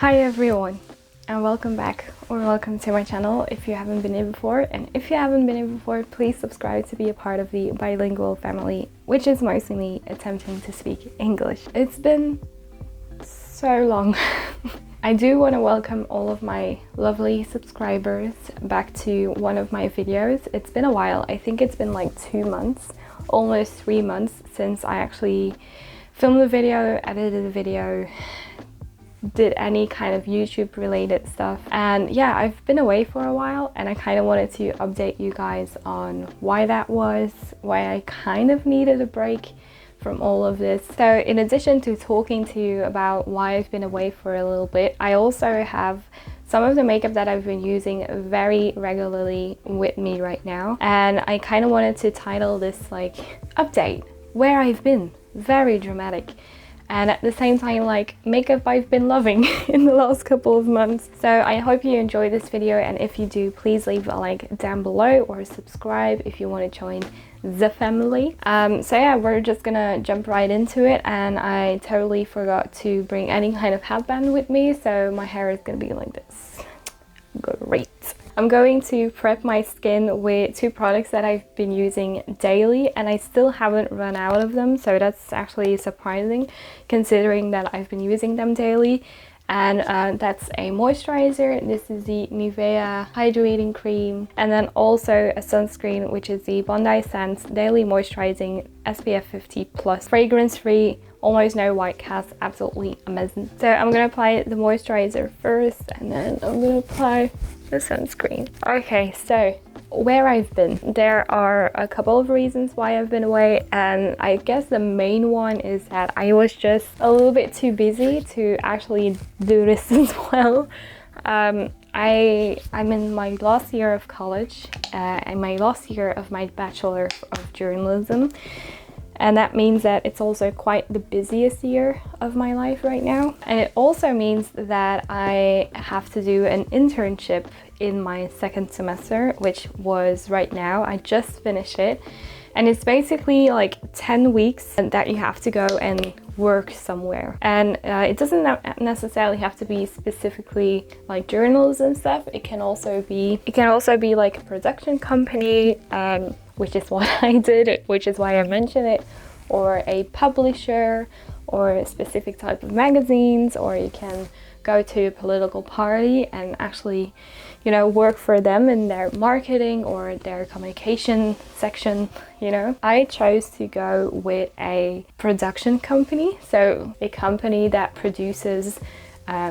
Hi everyone, and welcome back or welcome to my channel if you haven't been here before. And if you haven't been here before, please subscribe to be a part of the bilingual family, which is mostly me attempting to speak English. It's been so long. I do want to welcome all of my lovely subscribers back to one of my videos. It's been a while. I think it's been like 2 months, almost 3 months since I actually filmed the video, edited the video, did any kind of YouTube related stuff. And yeah, I've been away for a while and I kind of wanted to update you guys on why that was, why I kind of needed a break from all of this. So in addition to talking to you about why I've been away for a little bit, I also have some of the makeup that I've been using very regularly with me right now, and I kind of wanted to title this like update where I've been. Very dramatic, and at the same time like makeup I've been loving in the last couple of months. So I hope you enjoy this video, and if you do, please leave a like down below or subscribe if you want to join the family. So yeah, we're just gonna jump right into it, and I totally forgot to bring any kind of headband with me, so my hair is gonna be like this. Great. I'm going to prep my skin with 2 products that I've been using daily, and I still haven't run out of them, so that's actually surprising considering that I've been using them daily. And that's a moisturizer. This is the Nivea hydrating cream, and then also a sunscreen, which is the Bondi Sands daily moisturizing SPF 50 plus, fragrance free, almost no white cast, absolutely amazing. So I'm gonna apply the moisturizer first, and then I'm gonna apply the sunscreen. Okay, so where I've been, there are a couple of reasons why I've been away, and I guess the main one is that I was just a little bit too busy to actually do this as well. I'm in my last year of college, and my last year of my Bachelor of Journalism, and that means that it's also quite the busiest year of my life right now. And it also means that I have to do an internship in my 2nd semester, which was right now. I just finished it, and it's basically like 10 weeks that you have to go and work somewhere. And it doesn't necessarily have to be specifically like journalism stuff. It can also be like a production company, which is what I did, which is why I mention it, or a publisher, or a specific type of magazines, or you can go to a political party and actually, you know, work for them in their marketing or their communication section, you know. I chose to go with a production company, so a company that produces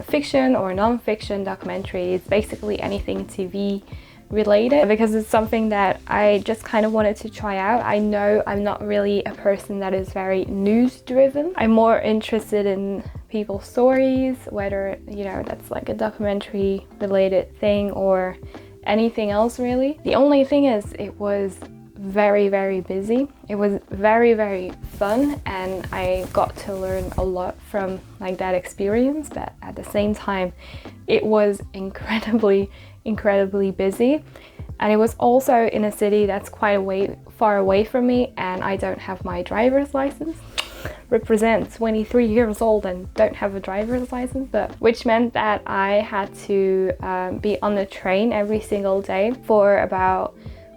fiction or non-fiction documentaries, basically anything TV related, because it's something that I just kind of wanted to try out. I know I'm not really a person that is very news driven. I'm more interested in people's stories, whether, you know, that's like a documentary related thing or anything else really. The only thing is it was very, very busy. It was very, very fun, and I got to learn a lot from like that experience, but at the same time it was incredibly busy, and it was also in a city that's quite far away from me, and I don't have my driver's license. Represent 23 years old and don't have a driver's license, but which meant that I had to be on the train every single day for about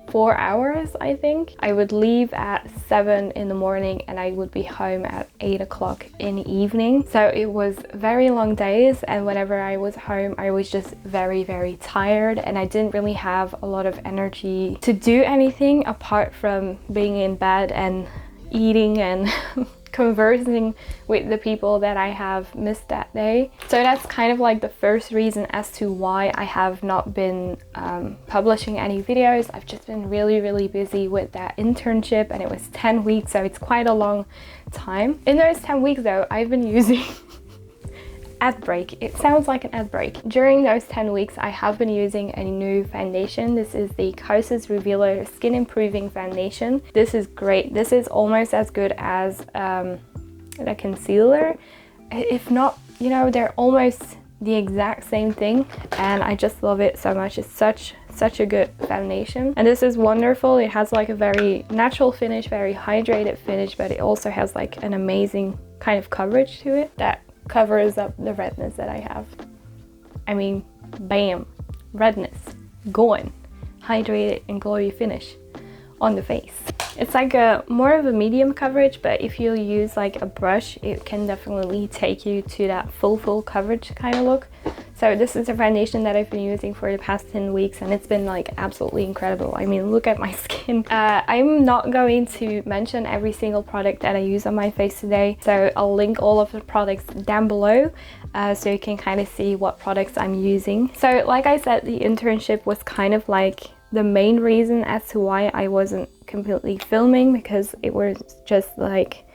4 hours, I think. I would leave at 7 in the morning and I would be home at 8 o'clock in the evening. So it was very long days, and whenever I was home I was just very, very tired, and I didn't really have a lot of energy to do anything apart from being in bed and eating and conversing with the people that I have missed that day. So that's kind of like the first reason as to why I have not been publishing any videos. I've just been really busy with that internship, and it was 10 weeks, so it's quite a long time. In those 10 weeks though, I've been using ad break. It sounds like an ad break. During those 10 weeks, I have been using a new foundation. This is the Kosas Revealer Skin Improving Foundation. This is great. This is almost as good as a concealer. If not, you know, they're almost the exact same thing, and I just love it so much. It's such a good foundation, and this is wonderful. It has like a very natural finish, very hydrated finish, but it also has like an amazing kind of coverage to it that covers up the redness that I have. I mean, bam, redness, gone, hydrated and glowy finish on the face. It's like a more of a medium coverage, but if you use like a brush, it can definitely take you to that full coverage kind of look. So this is a foundation that I've been using for the past 10 weeks and it's been like absolutely incredible. I mean, look at my skin. I'm not going to mention every single product that I use on my face today, so I'll link all of the products down below so you can kind of see what products I'm using. So like I said, the internship was kind of like the main reason as to why I wasn't completely filming, because it was just like,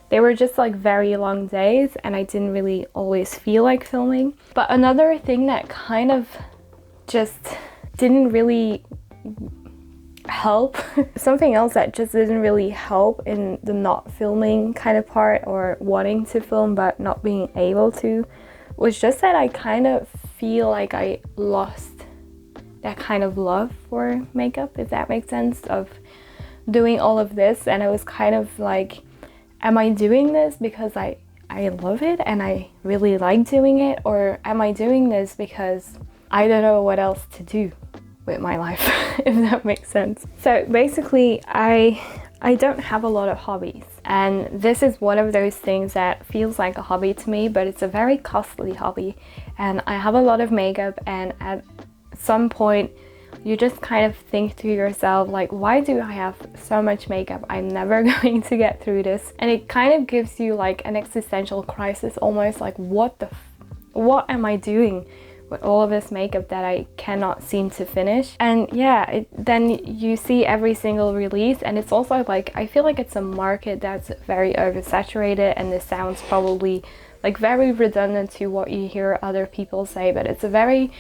they were just like very long days and I didn't really always feel like filming. But another thing that kind of just didn't really help, something else that just didn't really help in the not filming kind of part, or wanting to film but not being able to, was just that I kind of feel like I lost that kind of love for makeup, if that makes sense, of doing all of this. And I was kind of like, am I doing this because I love it and I really like doing it, or am I doing this because I don't know what else to do with my life, if that makes sense. So basically I don't have a lot of hobbies, and this is one of those things that feels like a hobby to me, but it's a very costly hobby. And I have a lot of makeup, and at some point you just kind of think to yourself like, why do I have so much makeup? I'm never going to get through this. And it kind of gives you like an existential crisis, almost like, what am I doing with all of this makeup that I cannot seem to finish? And yeah, then you see every single release, and it's also like, I feel like it's a market that's very oversaturated, and this sounds probably like very redundant to what you hear other people say, but it's a very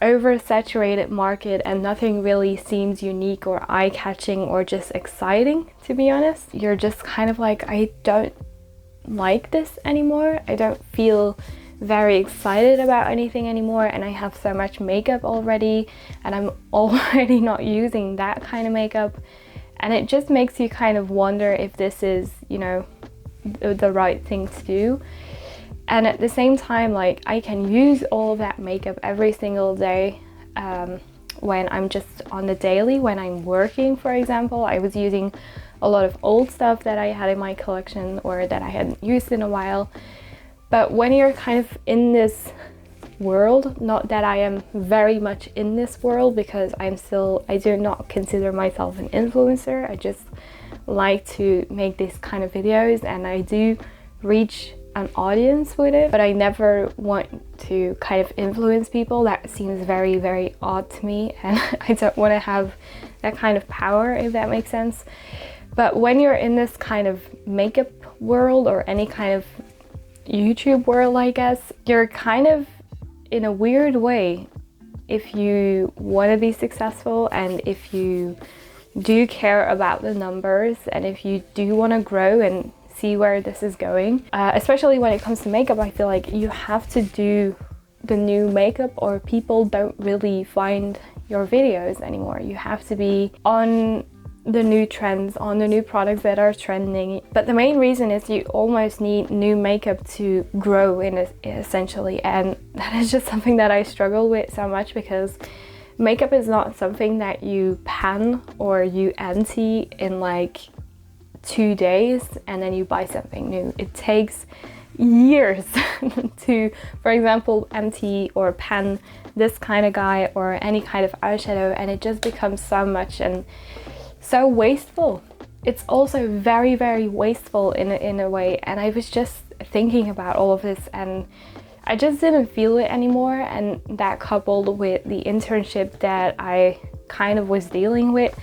oversaturated market and nothing really seems unique or eye-catching or just exciting, to be honest. You're just kind of like, I don't like this anymore. I don't feel very excited about anything anymore, and I have so much makeup already and I'm already not using that kind of makeup, and it just makes you kind of wonder if this is, you know, the right thing to do. And at the same time, like, I can use all of that makeup every single day when I'm just on the daily, when I'm working, for example. I was using a lot of old stuff that I had in my collection or that I hadn't used in a while. But when you're kind of in this world, not that I am very much in this world, because I do not consider myself an influencer. I just like to make these kind of videos, and I do reach an audience with it, but I never want to kind of influence people. That seems very, very odd to me, and I don't want to have that kind of power, if that makes sense. But when you're in this kind of makeup world, or any kind of YouTube world, I guess, you're kind of, in a weird way, if you want to be successful and if you do care about the numbers and if you do want to grow and see where this is going, especially when it comes to makeup, I feel like you have to do the new makeup or people don't really find your videos anymore. You have to be on the new trends, on the new products that are trending. But the main reason is you almost need new makeup to grow in it, essentially, and that is just something that I struggle with so much, because makeup is not something that you pan or you empty in like 2 days and then you buy something new. It takes years to, for example, empty or pan this kind of guy or any kind of eyeshadow, and it just becomes so much and so wasteful. It's also very, very wasteful in a way, and I was just thinking about all of this and I just didn't feel it anymore. And that, coupled with the internship that I kind of was dealing with,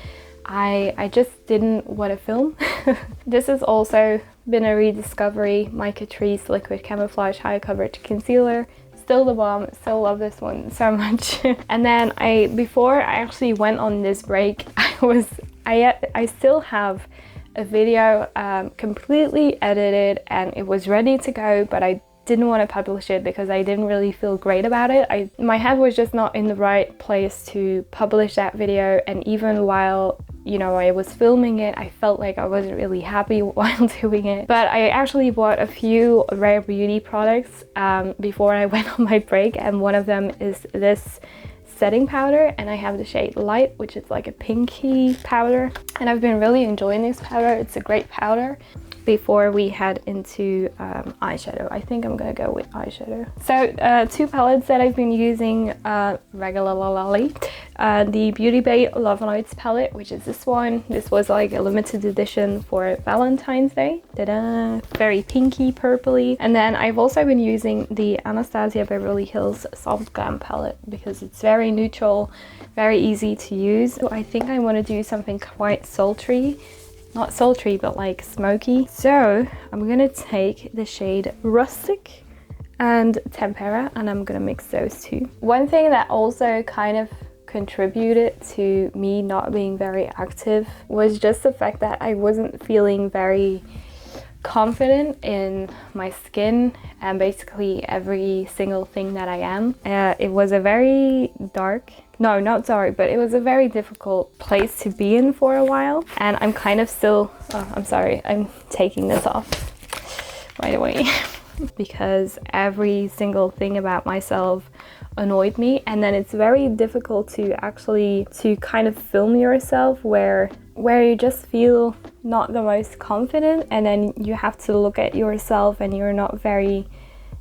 I just didn't want to film. This has also been a rediscovery, my Catrice Liquid Camouflage High Coverage Concealer. Still the bomb, still love this one so much. And then before I actually went on this break, I still have a video completely edited and it was ready to go, but I didn't want to publish it because I didn't really feel great about it. My head was just not in the right place to publish that video, and even while you know, I was filming it, I felt like I wasn't really happy while doing it. But I actually bought a few Rare Beauty products before I went on my break, and one of them is this setting powder, and I have the shade Light, which is like a pinky powder, and I've been really enjoying this powder. It's a great powder. Before we head into eyeshadow, I think I'm gonna go with eyeshadow. So two palettes that I've been using regularly. The Beauty Bay Love Notes palette, which is this one. This was like a limited edition for Valentine's Day. Ta-da! Very pinky, purpley. And then I've also been using the Anastasia Beverly Hills Soft Glam palette because it's very neutral, very easy to use. So I think I want to do something quite sultry. Not sultry, but like smoky. So I'm gonna take the shade Rustic and Tempera, and I'm gonna mix those two. One thing that also kind of contributed to me not being very active was just the fact that I wasn't feeling very confident in my skin and basically every single thing that I am. It was a very dark, no, not dark, but it was a very difficult place to be in for a while, and I'm kind of still, oh, I'm sorry, I'm taking this off right away because every single thing about myself annoyed me, and then it's very difficult to actually kind of film yourself where you just feel not the most confident, and then you have to look at yourself and you're not very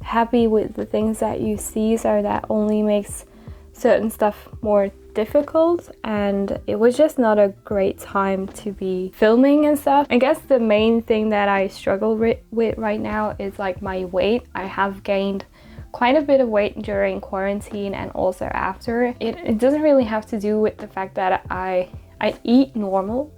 happy with the things that you see, so that only makes certain stuff more difficult, and it was just not a great time to be filming and stuff. I guess the main thing that I struggle with right now is like my weight. I have gained quite a bit of weight during quarantine and also after. It doesn't really have to do with the fact that I eat normal,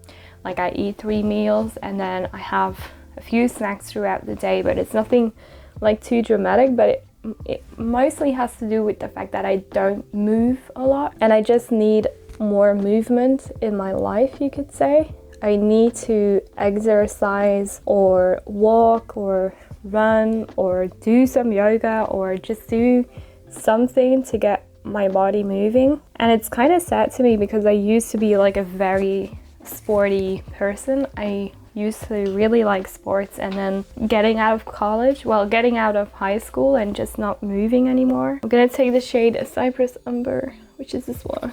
like I eat 3 meals and then I have a few snacks throughout the day, but it's nothing like too dramatic, but it mostly has to do with the fact that I don't move a lot, and I just need more movement in my life, you could say. I need to exercise or walk or run or do some yoga or just do something to get my body moving. And it's kind of sad to me because I used to be like a very sporty person. I used to really like sports, and then getting out of college, well, getting out of high school and just not moving anymore. I'm gonna take the shade Cypress Umber, which is this one,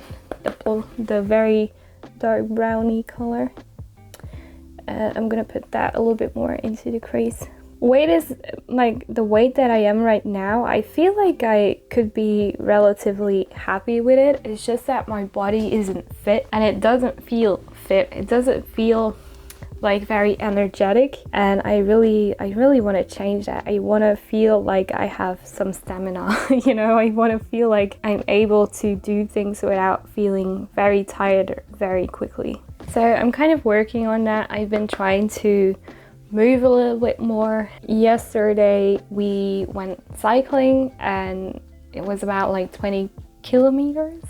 the very dark browny color. I'm gonna put that a little bit more into the crease. Weight is like the weight that I am right now. I feel like I could be relatively happy with it. It's just that my body isn't fit, and it doesn't feel fit. It doesn't feel like very energetic, and I really want to change that. I want to feel like I have some stamina, you know. I want to feel like I'm able to do things without feeling very tired very quickly. So I'm kind of working on that. I've been trying to move a little bit more. Yesterday we went cycling and it was about like 20 kilometers,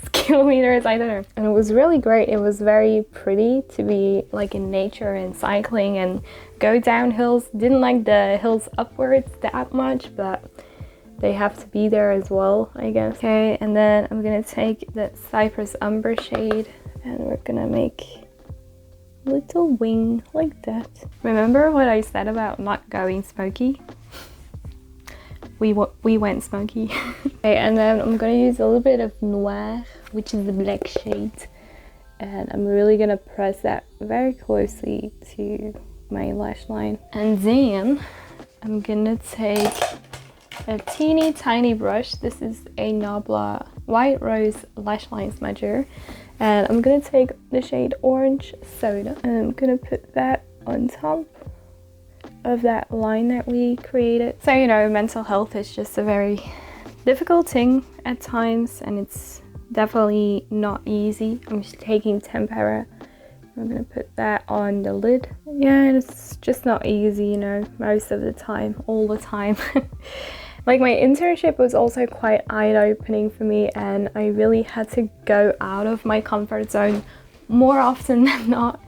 I don't know, and it was really great. It was very pretty to be like in nature and cycling and go down hills. Didn't like the hills upwards that much, but they have to be there as well, I guess. Okay, and then I'm gonna take the Cypress Umber shade and we're gonna make a little wing like that. Remember what I said about not going smoky? We went smoky. Okay, and then I'm gonna use a little bit of Noir, which is the black shade, and I'm really gonna press that very closely to my lash line. And then I'm gonna take a teeny tiny brush. This is a Nabla White Rose Lash Line Smudger, and I'm gonna take the shade Orange Soda, and I'm gonna put that on top of that line that we created. So, you know, mental health is just a very difficult thing at times, and it's definitely not easy. I'm just taking Tempera. I'm gonna put that on the lid. Yeah, and it's just not easy, you know, most of the time, all the time. Like, my internship was also quite eye-opening for me, and I really had to go out of my comfort zone more often than not.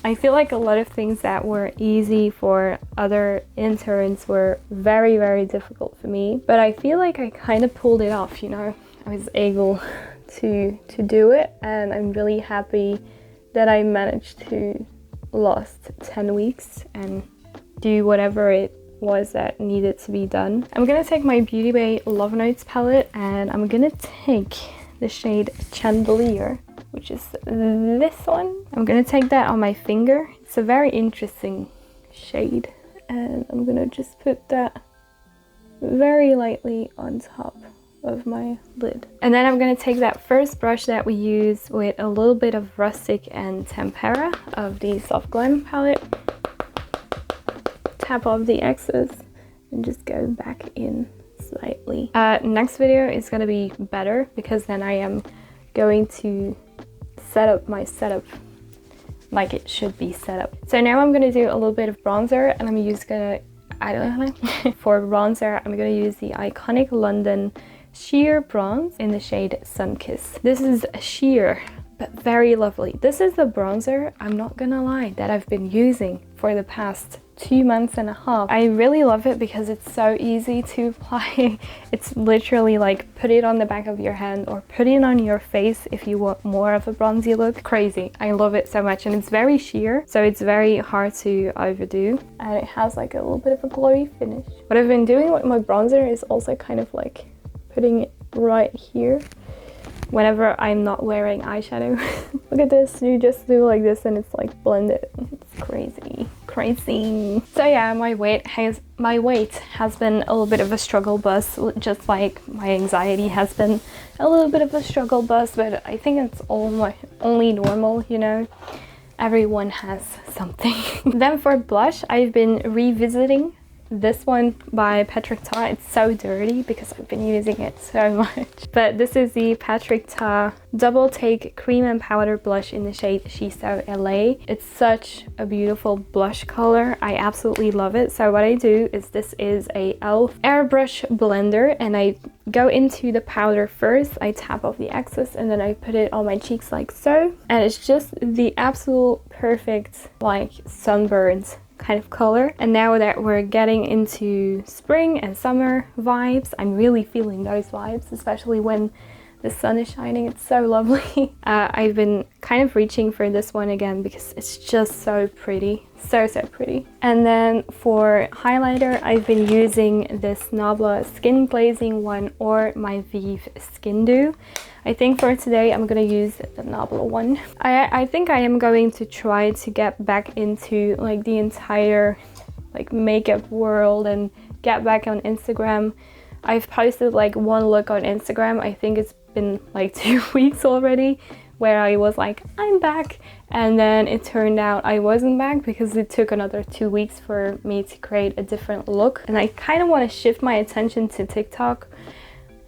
I feel like a lot of things that were easy for other interns were very, very difficult for me. But I feel like I kind of pulled it off, you know. I was able to do it, and I'm really happy that I managed to last 10 weeks and do whatever it was that needed to be done. I'm gonna take my Beauty Bay Love Notes palette and I'm gonna take the shade Chandelier, which is this one. I'm gonna take that on my finger. It's a very interesting shade, and I'm gonna just put that very lightly on top of my lid. And then I'm gonna take that first brush that we use with a little bit of Rustic and Tempera of the Soft Glam palette, tap off the excess and just go back in slightly. Next video is gonna be better because then I am going to set up my setup like it should be set up. So now I'm gonna do a little bit of bronzer, and I'm just gonna, I don't know, for bronzer I'm gonna use the Iconic London Sheer Bronze in the shade Sunkiss. This is a sheer, but very lovely. This is the bronzer, I'm not gonna lie, that I've been using for the past 2.5 months. I really love it because it's so easy to apply. It's literally like put it on the back of your hand or put it on your face if you want more of a bronzy look. Crazy. I love it so much, and it's very sheer, so it's very hard to overdo, and it has like a little bit of a glowy finish. What I've been doing with my bronzer is also kind of like putting it right here whenever I'm not wearing eyeshadow. Look at this, you just do like this and it's like blended. It's crazy. So yeah, my weight has been a little bit of a struggle bus, just like my anxiety has been a little bit of a struggle bus, but I think it's only normal, you know. Everyone has something. Then for blush, I've been revisiting this one by Patrick Ta. It's so dirty because I've been using it so much. But this is the Patrick Ta Double Take Cream and Powder Blush in the shade She's So LA. It's such a beautiful blush color. I absolutely love it. So what I do is, this is a e.l.f. airbrush blender, and I go into the powder first. I tap off the excess and then I put it on my cheeks like so. And it's just the absolute perfect like sunburns kind of color. And now that we're getting into spring and summer vibes, I'm really feeling those vibes, especially when the sun is shining. It's so lovely. I've been kind of reaching for this one again because it's just so pretty. So pretty. And then for highlighter, I've been using this Nabla Skin Glazing one or my Vieve Skin Dew. I think for today I'm gonna use the Nabla one. I think I am going to try to get back into like the entire like makeup world and get back on Instagram. I've posted like one look on Instagram. I think it's been like 2 weeks already, where I was like, I'm back, and then it turned out I wasn't back because it took another 2 weeks for me to create a different look. And I kind of want to shift my attention to TikTok,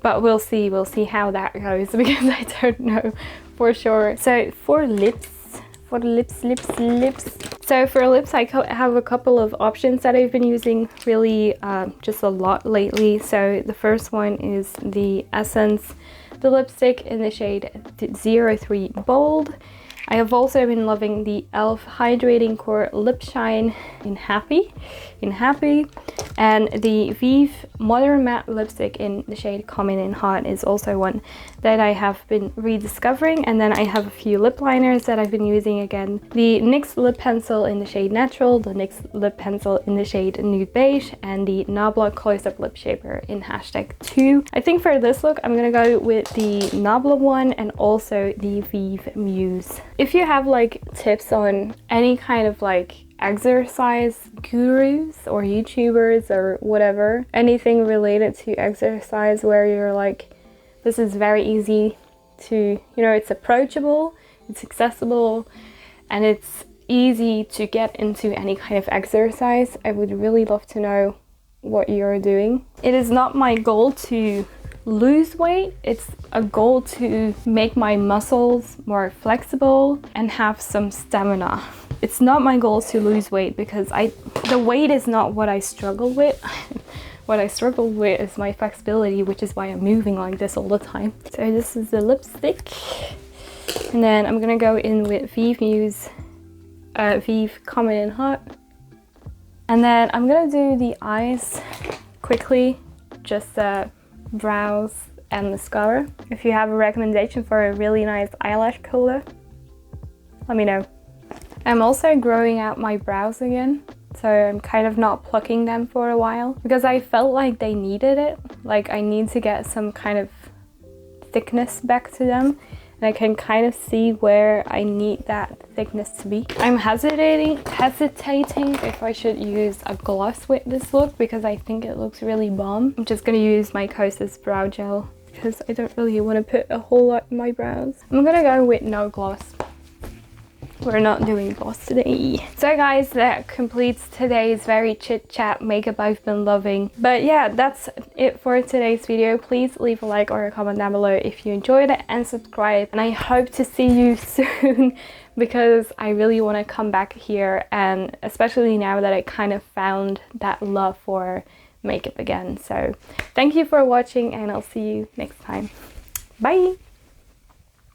but we'll see how that goes because I don't know for sure. So for lips, so for lips I have a couple of options that I've been using really just a lot lately. So the first one is the Essence, the lipstick in the shade 03 Bold. I have also been loving the e.l.f. Hydrating Core Lip Shine in Happy, and the Vieve Modern Matte Lipstick in the shade Comin in Hot is also one that I have been rediscovering. And then I have a few lip liners that I've been using again. The NYX lip pencil in the shade Natural, the NYX lip pencil in the shade Nude Beige, and the Nabla Close-Up Lip Shaper in #2. I think for this look I'm gonna go with the Nabla one and also the Vieve Muse. If you have like tips on any kind of like exercise gurus or YouTubers or whatever, anything related to exercise where you're like, this is very easy to, you know, it's approachable, it's accessible, and it's easy to get into any kind of exercise, I would really love to know what you're doing. It is not my goal to lose weight, it's a goal to make my muscles more flexible and have some stamina. It's not my goal to lose weight because the weight is not what I struggle with. What I struggle with is my flexibility, which is why I'm moving like this all the time. So this is the lipstick, and then I'm gonna go in with Vieve Muse, Vieve Comin in Hot, and then I'm gonna do the eyes quickly, just brows and mascara. If you have a recommendation for a really nice eyelash color, let me know. I'm also growing out my brows again, so I'm kind of not plucking them for a while because I felt like they needed it. Like I need to get some kind of thickness back to them, and I can kind of see where I need that thickness to be. I'm hesitating if I should use a gloss with this look because I think it looks really bomb. I'm just gonna use my Kosas brow gel because I don't really want to put a whole lot in my brows. I'm gonna go with no gloss. We're not doing gloss today. So guys, that completes today's very chit chat makeup I've been loving. But yeah, that's it for today's video. Please leave a like or a comment down below if you enjoyed it, and subscribe. And I hope to see you soon because I really want to come back here, and especially now that I kind of found that love for makeup again. So thank you for watching, and I'll see you next time. Bye!